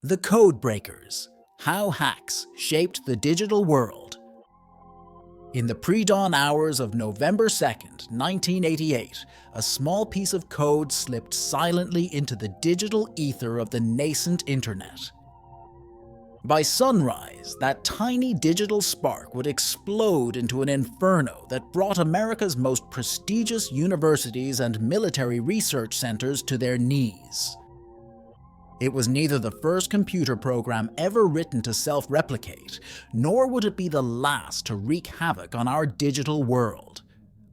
The Code Breakers: How Hacks Shaped the Digital World. In the pre-dawn hours of November 2nd, 1988, a small piece of code slipped silently into the digital ether of the nascent internet. By sunrise, that tiny digital spark would explode into an inferno that brought America's most prestigious universities and military research centers to their knees. It was neither the first computer program ever written to self-replicate, nor would it be the last to wreak havoc on our digital world.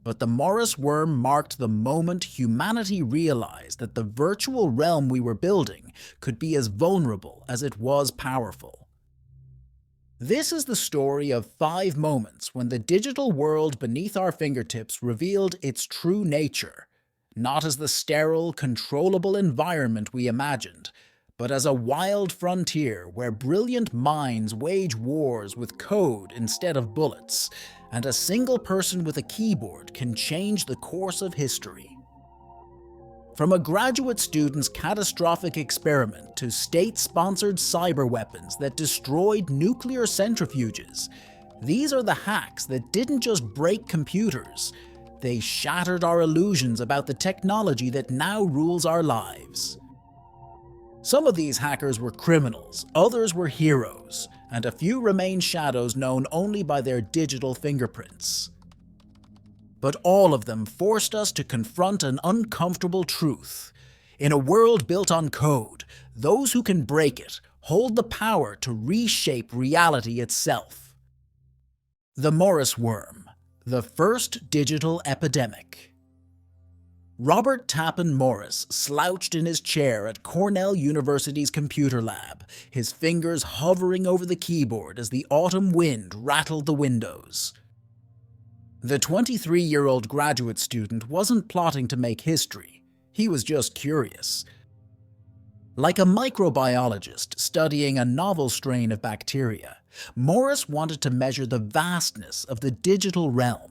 But the Morris worm marked the moment humanity realized that the virtual realm we were building could be as vulnerable as it was powerful. This is the story of 5 moments when the digital world beneath our fingertips revealed its true nature, not as the sterile, controllable environment we imagined, but as a wild frontier where brilliant minds wage wars with code instead of bullets, and a single person with a keyboard can change the course of history. From a graduate student's catastrophic experiment to state-sponsored cyber weapons that destroyed nuclear centrifuges, these are the hacks that didn't just break computers, they shattered our illusions about the technology that now rules our lives. Some of these hackers were criminals, others were heroes, and a few remain shadows known only by their digital fingerprints. But all of them forced us to confront an uncomfortable truth. In a world built on code, those who can break it hold the power to reshape reality itself. The Morris worm, the first digital epidemic. Robert Tappan Morris slouched in his chair at Cornell University's computer lab, his fingers hovering over the keyboard as the autumn wind rattled the windows. The 23-year-old graduate student wasn't plotting to make history, he was just curious. Like a microbiologist studying a novel strain of bacteria, Morris wanted to measure the vastness of the digital realm.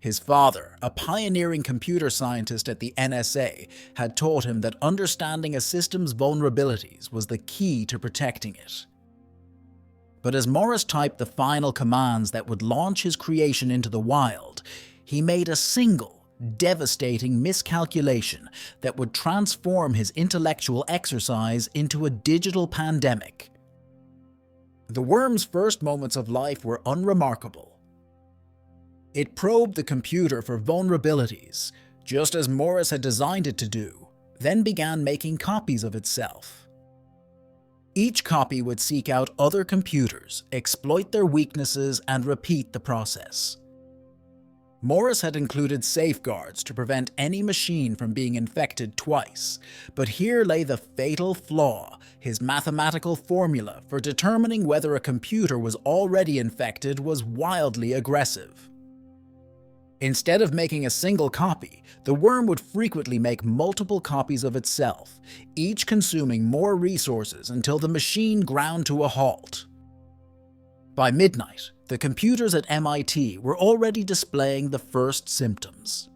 His father, a pioneering computer scientist at the NSA, had taught him that understanding a system's vulnerabilities was the key to protecting it. But as Morris typed the final commands that would launch his creation into the wild, he made a single, devastating miscalculation that would transform his intellectual exercise into a digital pandemic. The worm's first moments of life were unremarkable. It probed the computer for vulnerabilities, just as Morris had designed it to do, then began making copies of itself. Each copy would seek out other computers, exploit their weaknesses, and repeat the process. Morris had included safeguards to prevent any machine from being infected twice, but here lay the fatal flaw, his mathematical formula for determining whether a computer was already infected was wildly aggressive. Instead of making a single copy, the worm would frequently make multiple copies of itself, each consuming more resources until the machine ground to a halt. By midnight, the computers at MIT were already displaying the first symptoms.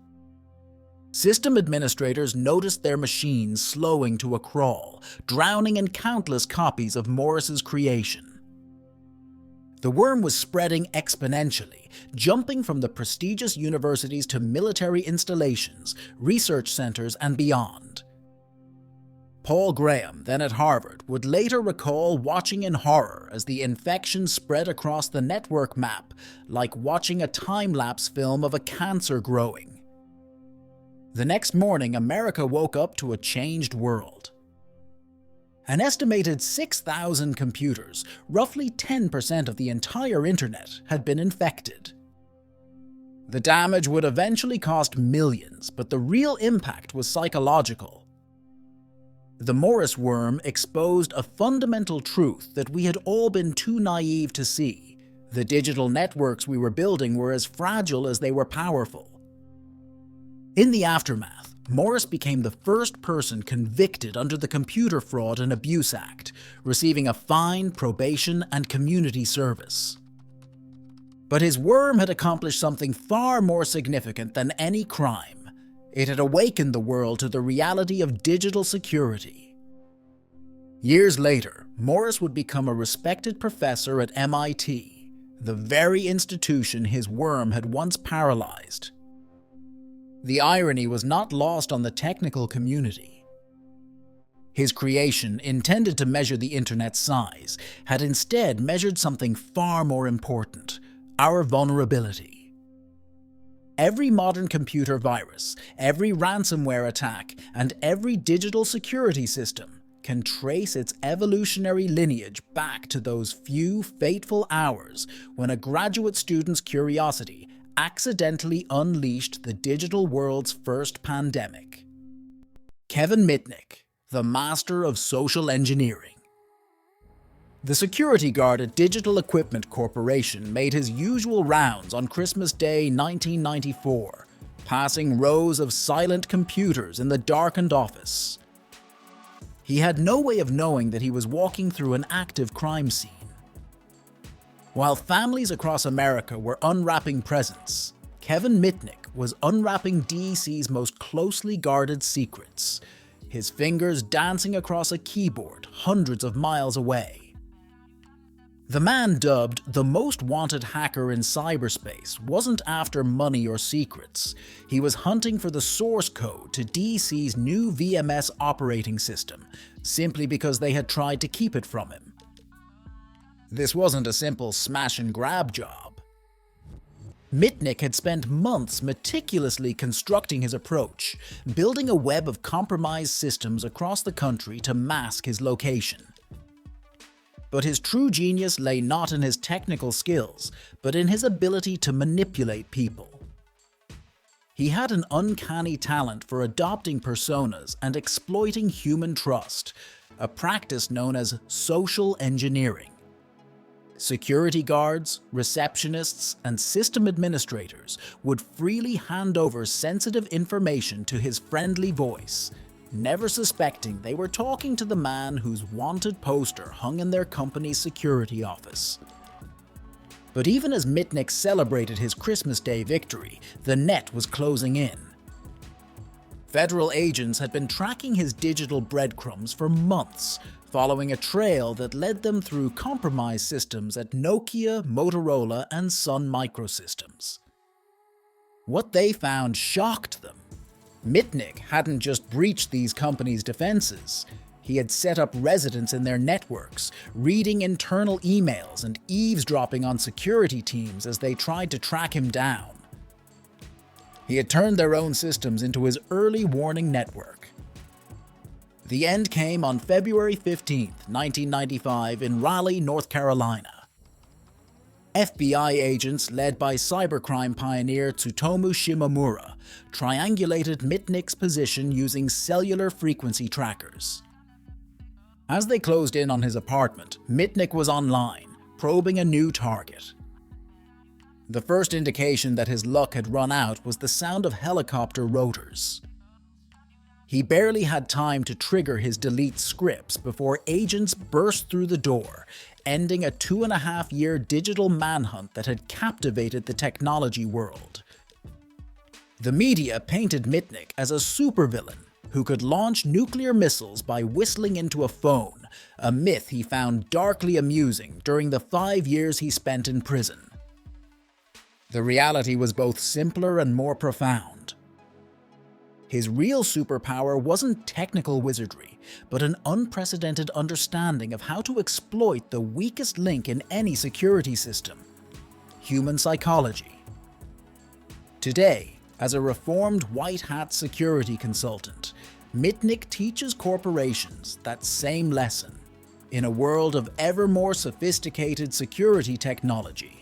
System administrators noticed their machines slowing to a crawl, drowning in countless copies of Morris's creation. The worm was spreading exponentially, jumping from the prestigious universities to military installations, research centers, and beyond. Paul Graham, then at Harvard, would later recall watching in horror as the infection spread across the network map, like watching a time-lapse film of a cancer growing. The next morning, America woke up to a changed world. An estimated 6,000 computers, roughly 10% of the entire internet, had been infected. The damage would eventually cost millions, but the real impact was psychological. The Morris worm exposed a fundamental truth that we had all been too naive to see. The digital networks we were building were as fragile as they were powerful. In the aftermath, Morris became the first person convicted under the Computer Fraud and Abuse Act, receiving a fine, probation, and community service. But his worm had accomplished something far more significant than any crime. It had awakened the world to the reality of digital security. Years later, Morris would become a respected professor at MIT, the very institution his worm had once paralyzed. The irony was not lost on the technical community. His creation, intended to measure the internet's size, had instead measured something far more important: our vulnerability. Every modern computer virus, every ransomware attack, and every digital security system can trace its evolutionary lineage back to those few fateful hours when a graduate student's curiosity accidentally unleashed the digital world's first pandemic. Kevin Mitnick, the master of social engineering. The security guard at Digital Equipment Corporation made his usual rounds on Christmas Day 1994, passing rows of silent computers in the darkened office. He had no way of knowing that he was walking through an active crime scene. While families across America were unwrapping presents, Kevin Mitnick was unwrapping DEC's most closely guarded secrets, his fingers dancing across a keyboard hundreds of miles away. The man dubbed the most wanted hacker in cyberspace wasn't after money or secrets. He was hunting for the source code to DEC's new VMS operating system, simply because they had tried to keep it from him. This wasn't a simple smash-and-grab job. Mitnick had spent months meticulously constructing his approach, building a web of compromised systems across the country to mask his location. But his true genius lay not in his technical skills, but in his ability to manipulate people. He had an uncanny talent for adopting personas and exploiting human trust, a practice known as social engineering. Security guards, receptionists, and system administrators would freely hand over sensitive information to his friendly voice, never suspecting they were talking to the man whose wanted poster hung in their company's security office. But even as Mitnick celebrated his Christmas Day victory, the net was closing in. Federal agents had been tracking his digital breadcrumbs for months, following a trail that led them through compromised systems at Nokia, Motorola, and Sun Microsystems. What they found shocked them. Mitnick hadn't just breached these companies' defenses. He had set up residents in their networks, reading internal emails and eavesdropping on security teams as they tried to track him down. He had turned their own systems into his early warning network. The end came on February 15, 1995 in Raleigh, North Carolina. FBI agents led by cybercrime pioneer Tsutomu Shimomura triangulated Mitnick's position using cellular frequency trackers. As they closed in on his apartment, Mitnick was online, probing a new target. The first indication that his luck had run out was the sound of helicopter rotors. He barely had time to trigger his delete scripts before agents burst through the door, ending a 2.5-year digital manhunt that had captivated the technology world. The media painted Mitnick as a supervillain who could launch nuclear missiles by whistling into a phone, a myth he found darkly amusing during the 5 years he spent in prison. The reality was both simpler and more profound. His real superpower wasn't technical wizardry, but an unprecedented understanding of how to exploit the weakest link in any security system: human psychology. Today, as a reformed white-hat security consultant, Mitnick teaches corporations that same lesson. In a world of ever more sophisticated security technology,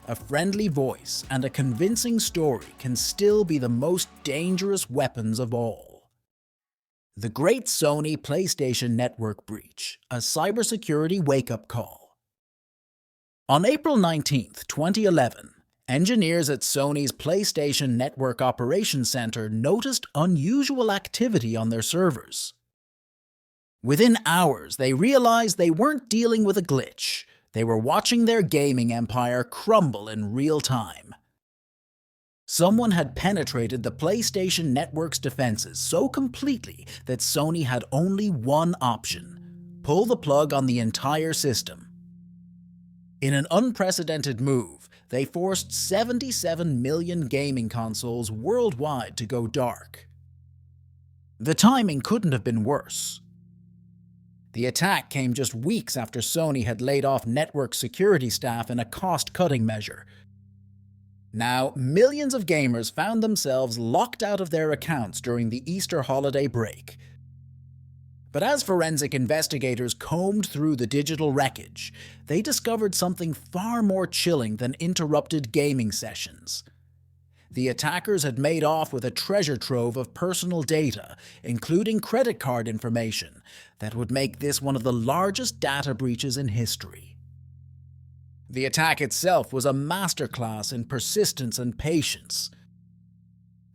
a friendly voice and a convincing story can still be the most dangerous weapons of all. The Great Sony PlayStation Network Breach, a cybersecurity wake-up call. On April 19, 2011, engineers at Sony's PlayStation Network Operations Center noticed unusual activity on their servers. Within hours, they realized they weren't dealing with a glitch. They were watching their gaming empire crumble in real time. Someone had penetrated the PlayStation Network's defenses so completely that Sony had only one option: pull the plug on the entire system. In an unprecedented move, they forced 77 million gaming consoles worldwide to go dark. The timing couldn't have been worse. The attack came just weeks after Sony had laid off network security staff in a cost-cutting measure. Now, millions of gamers found themselves locked out of their accounts during the Easter holiday break. But as forensic investigators combed through the digital wreckage, they discovered something far more chilling than interrupted gaming sessions. The attackers had made off with a treasure trove of personal data, including credit card information, that would make this one of the largest data breaches in history. The attack itself was a masterclass in persistence and patience.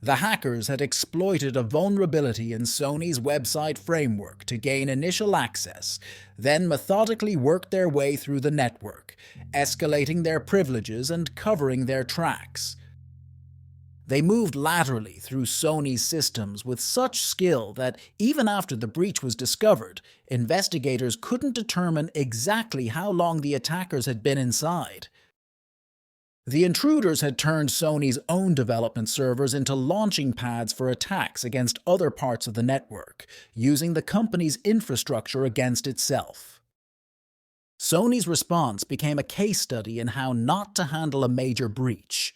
The hackers had exploited a vulnerability in Sony's website framework to gain initial access, then methodically worked their way through the network, escalating their privileges and covering their tracks. They moved laterally through Sony's systems with such skill that even after the breach was discovered, investigators couldn't determine exactly how long the attackers had been inside. The intruders had turned Sony's own development servers into launching pads for attacks against other parts of the network, using the company's infrastructure against itself. Sony's response became a case study in how not to handle a major breach.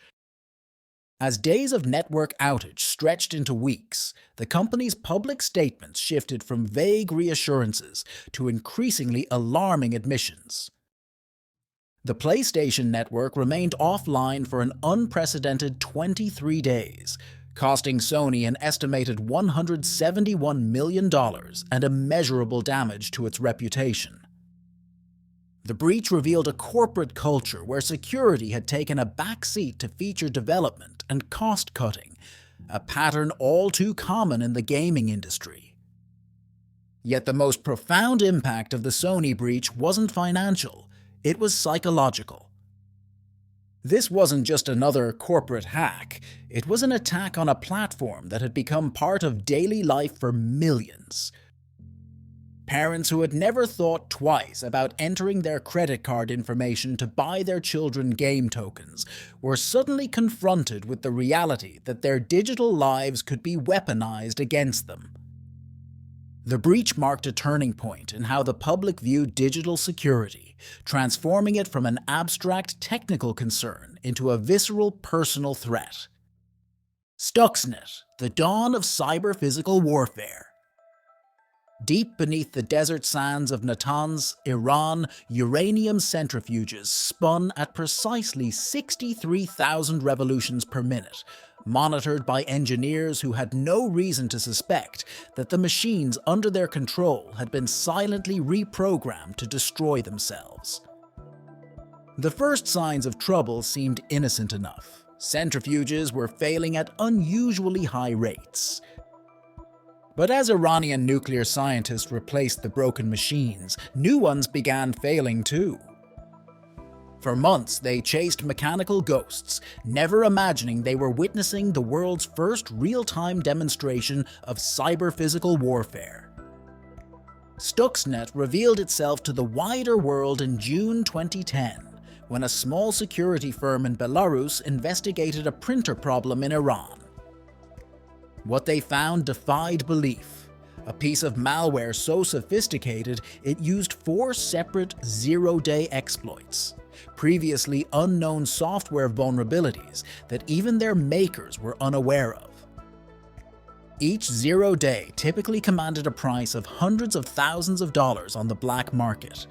As days of network outage stretched into weeks, the company's public statements shifted from vague reassurances to increasingly alarming admissions. The PlayStation network remained offline for an unprecedented 23 days, costing Sony an estimated $171 million and immeasurable damage to its reputation. The breach revealed a corporate culture where security had taken a backseat to feature development and cost-cutting, a pattern all too common in the gaming industry. Yet the most profound impact of the Sony breach wasn't financial, it was psychological. This wasn't just another corporate hack, it was an attack on a platform that had become part of daily life for millions. Parents who had never thought twice about entering their credit card information to buy their children game tokens were suddenly confronted with the reality that their digital lives could be weaponized against them. The breach marked a turning point in how the public viewed digital security, transforming it from an abstract technical concern into a visceral personal threat. Stuxnet, the dawn of cyber-physical warfare. Deep beneath the desert sands of Natanz, Iran, uranium centrifuges spun at precisely 63,000 revolutions per minute, monitored by engineers who had no reason to suspect that the machines under their control had been silently reprogrammed to destroy themselves. The first signs of trouble seemed innocent enough. Centrifuges were failing at unusually high rates. But as Iranian nuclear scientists replaced the broken machines, new ones began failing too. For months, they chased mechanical ghosts, never imagining they were witnessing the world's first real-time demonstration of cyber-physical warfare. Stuxnet revealed itself to the wider world in June 2010, when a small security firm in Belarus investigated a printer problem in Iran. What they found defied belief. A piece of malware so sophisticated it used 4 separate zero-day exploits, previously unknown software vulnerabilities that even their makers were unaware of. Each 0 day typically commanded a price of hundreds of thousands of dollars on the black market.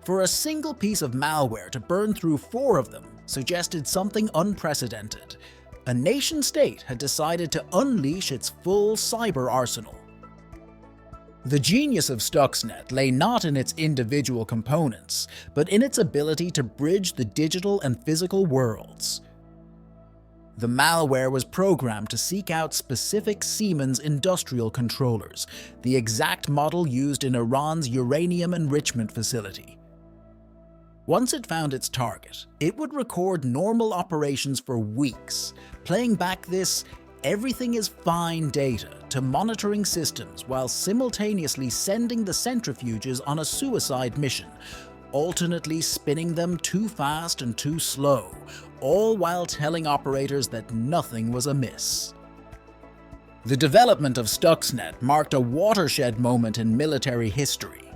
For a single piece of malware to burn through 4 of them suggested something unprecedented. A nation-state had decided to unleash its full cyber arsenal. The genius of Stuxnet lay not in its individual components, but in its ability to bridge the digital and physical worlds. The malware was programmed to seek out specific Siemens industrial controllers, the exact model used in Iran's uranium enrichment facility. Once it found its target, it would record normal operations for weeks, playing back this Everything is fine data to monitoring systems while simultaneously sending the centrifuges on a suicide mission, alternately spinning them too fast and too slow, all while telling operators that nothing was amiss. The development of Stuxnet marked a watershed moment in military history.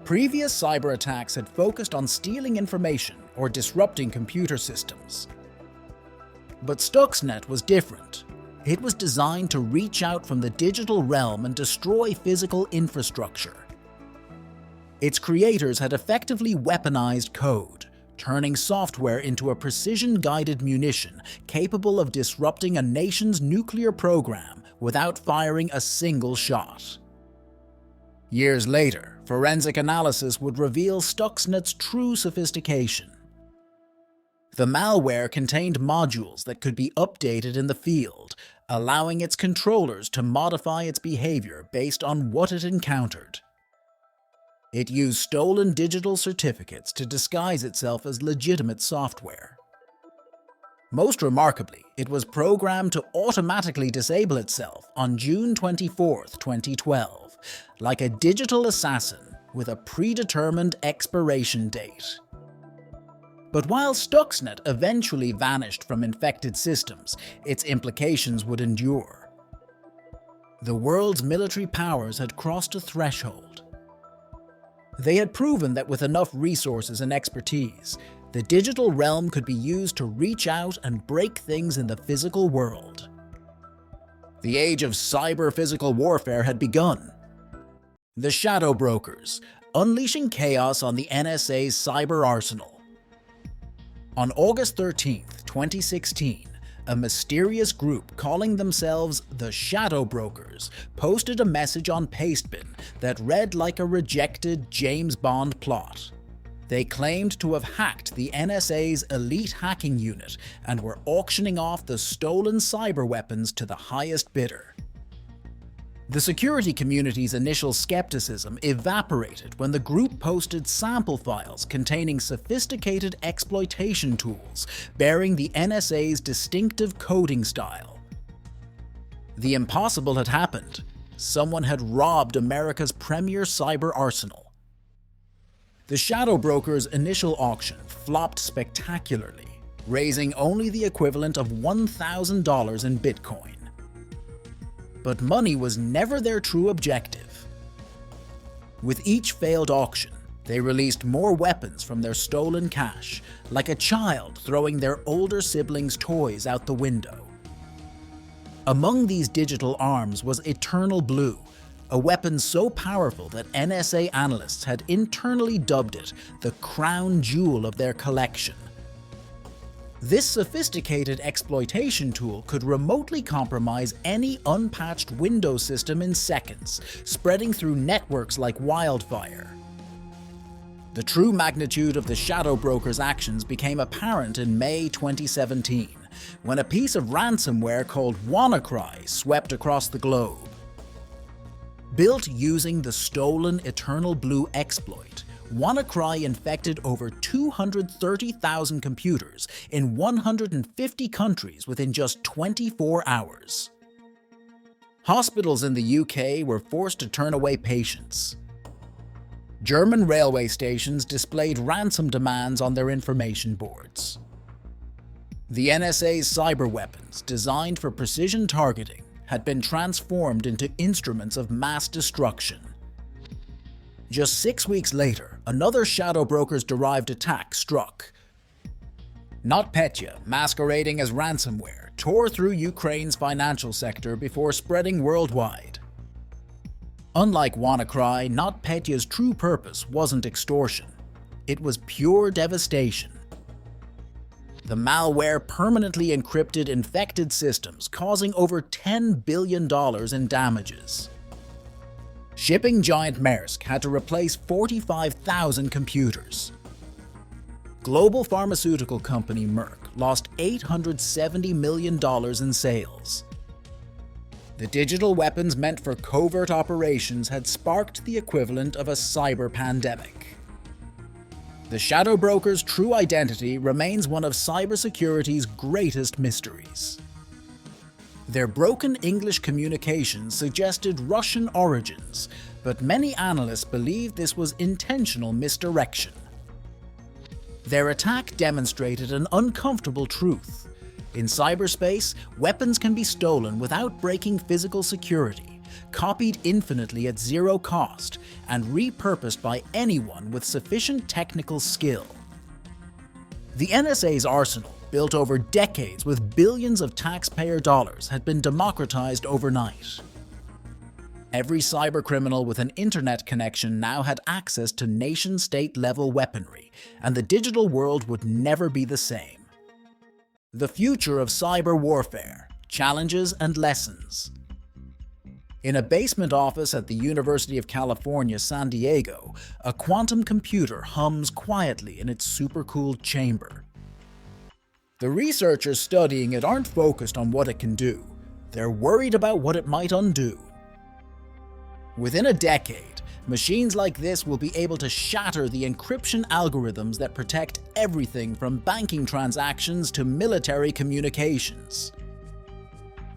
Previous cyber attacks had focused on stealing information or disrupting computer systems. But Stuxnet was different. It was designed to reach out from the digital realm and destroy physical infrastructure. Its creators had effectively weaponized code, turning software into a precision-guided munition capable of disrupting a nation's nuclear program without firing a single shot. Years later, forensic analysis would reveal Stuxnet's true sophistication. The malware contained modules that could be updated in the field, allowing its controllers to modify its behavior based on what it encountered. It used stolen digital certificates to disguise itself as legitimate software. Most remarkably, it was programmed to automatically disable itself on June 24, 2012, like a digital assassin with a predetermined expiration date. But while Stuxnet eventually vanished from infected systems, its implications would endure. The world's military powers had crossed a threshold. They had proven that with enough resources and expertise, the digital realm could be used to reach out and break things in the physical world. The age of cyber-physical warfare had begun. The Shadow Brokers, unleashing chaos on the NSA's cyber arsenal. On August 13, 2016, a mysterious group calling themselves the Shadow Brokers posted a message on Pastebin that read like a rejected James Bond plot. They claimed to have hacked the NSA's elite hacking unit and were auctioning off the stolen cyber weapons to the highest bidder. The security community's initial skepticism evaporated when the group posted sample files containing sophisticated exploitation tools bearing the NSA's distinctive coding style. The impossible had happened. Someone had robbed America's premier cyber arsenal. The Shadow Brokers' initial auction flopped spectacularly, raising only the equivalent of $1,000 in Bitcoin. But money was never their true objective. With each failed auction, they released more weapons from their stolen cache, like a child throwing their older siblings' toys out the window. Among these digital arms was Eternal Blue, a weapon so powerful that NSA analysts had internally dubbed it the crown jewel of their collection. This sophisticated exploitation tool could remotely compromise any unpatched Windows system in seconds, spreading through networks like wildfire. The true magnitude of the Shadow Brokers' actions became apparent in May 2017, when a piece of ransomware called WannaCry swept across the globe. Built using the stolen Eternal Blue exploit, WannaCry infected over 230,000 computers in 150 countries within just 24 hours. Hospitals in the UK were forced to turn away patients. German railway stations displayed ransom demands on their information boards. The NSA's cyber weapons, designed for precision targeting, had been transformed into instruments of mass destruction. Just 6 weeks later, another Shadow Brokers-derived attack struck. NotPetya, masquerading as ransomware, tore through Ukraine's financial sector before spreading worldwide. Unlike WannaCry, NotPetya's true purpose wasn't extortion. It was pure devastation. The malware permanently encrypted infected systems, causing over $10 billion in damages. Shipping giant Maersk had to replace 45,000 computers. Global pharmaceutical company Merck lost $870 million in sales. The digital weapons meant for covert operations had sparked the equivalent of a cyber pandemic. The Shadow Brokers' true identity remains one of cybersecurity's greatest mysteries. Their broken English communications suggested Russian origins, but many analysts believe this was intentional misdirection. Their attack demonstrated an uncomfortable truth. In cyberspace, weapons can be stolen without breaking physical security, copied infinitely at zero cost, and repurposed by anyone with sufficient technical skill. The NSA's arsenal, built over decades with billions of taxpayer dollars, had been democratized overnight. Every cybercriminal with an internet connection now had access to nation-state level weaponry, and the digital world would never be the same. The future of cyber warfare, challenges and lessons. In a basement office at the University of California, San Diego, a quantum computer hums quietly in its supercooled chamber. The researchers studying it aren't focused on what it can do. They're worried about what it might undo. Within a decade, machines like this will be able to shatter the encryption algorithms that protect everything from banking transactions to military communications.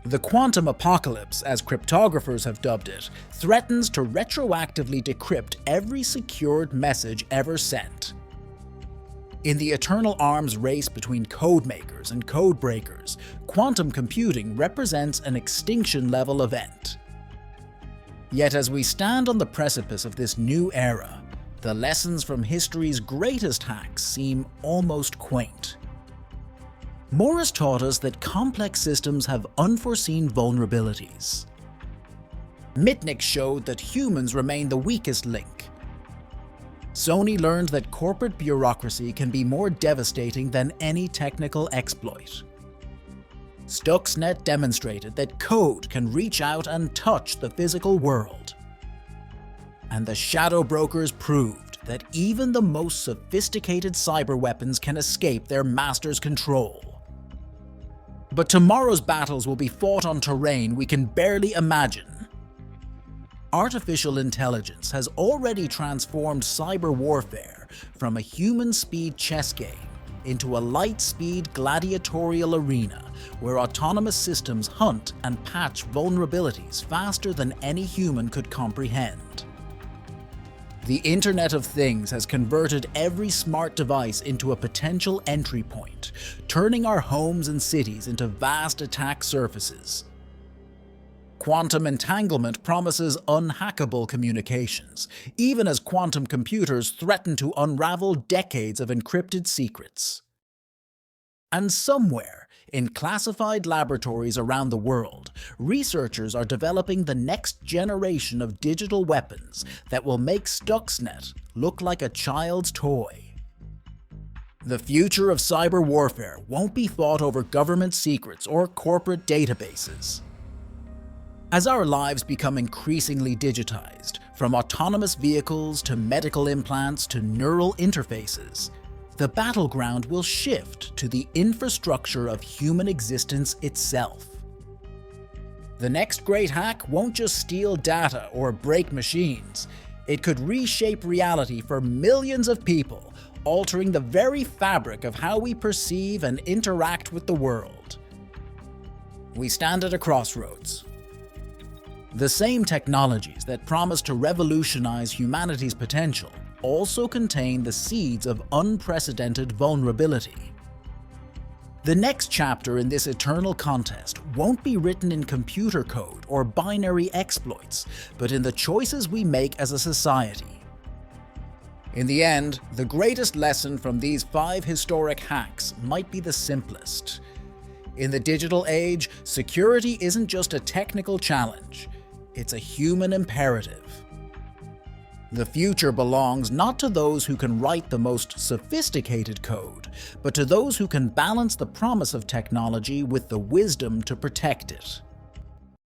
The quantum apocalypse, as cryptographers have dubbed it, threatens to retroactively decrypt every secured message ever sent. In the eternal arms race between code makers and code breakers, quantum computing represents an extinction-level event. Yet as we stand on the precipice of this new era, the lessons from history's greatest hacks seem almost quaint. Morris taught us that complex systems have unforeseen vulnerabilities. Mitnick showed that humans remain the weakest link. Sony learned that corporate bureaucracy can be more devastating than any technical exploit. Stuxnet demonstrated that code can reach out and touch the physical world. And the shadow brokers proved that even the most sophisticated cyber weapons can escape their master's control. But tomorrow's battles will be fought on terrain we can barely imagine. Artificial intelligence has already transformed cyber warfare from a human-speed chess game into a light-speed gladiatorial arena where autonomous systems hunt and patch vulnerabilities faster than any human could comprehend. The Internet of Things has converted every smart device into a potential entry point, turning our homes and cities into vast attack surfaces. Quantum entanglement promises unhackable communications, even as quantum computers threaten to unravel decades of encrypted secrets. And somewhere, in classified laboratories around the world, researchers are developing the next generation of digital weapons that will make Stuxnet look like a child's toy. The future of cyber warfare won't be fought over government secrets or corporate databases. As our lives become increasingly digitized, from autonomous vehicles to medical implants to neural interfaces, the battleground will shift to the infrastructure of human existence itself. The next great hack won't just steal data or break machines. It could reshape reality for millions of people, altering the very fabric of how we perceive and interact with the world. We stand at a crossroads. The same technologies that promise to revolutionize humanity's potential also contain the seeds of unprecedented vulnerability. The next chapter in this eternal contest won't be written in computer code or binary exploits, but in the choices we make as a society. In the end, the greatest lesson from these 5 historic hacks might be the simplest. In the digital age, security isn't just a technical challenge, it's a human imperative. The future belongs not to those who can write the most sophisticated code, but to those who can balance the promise of technology with the wisdom to protect it.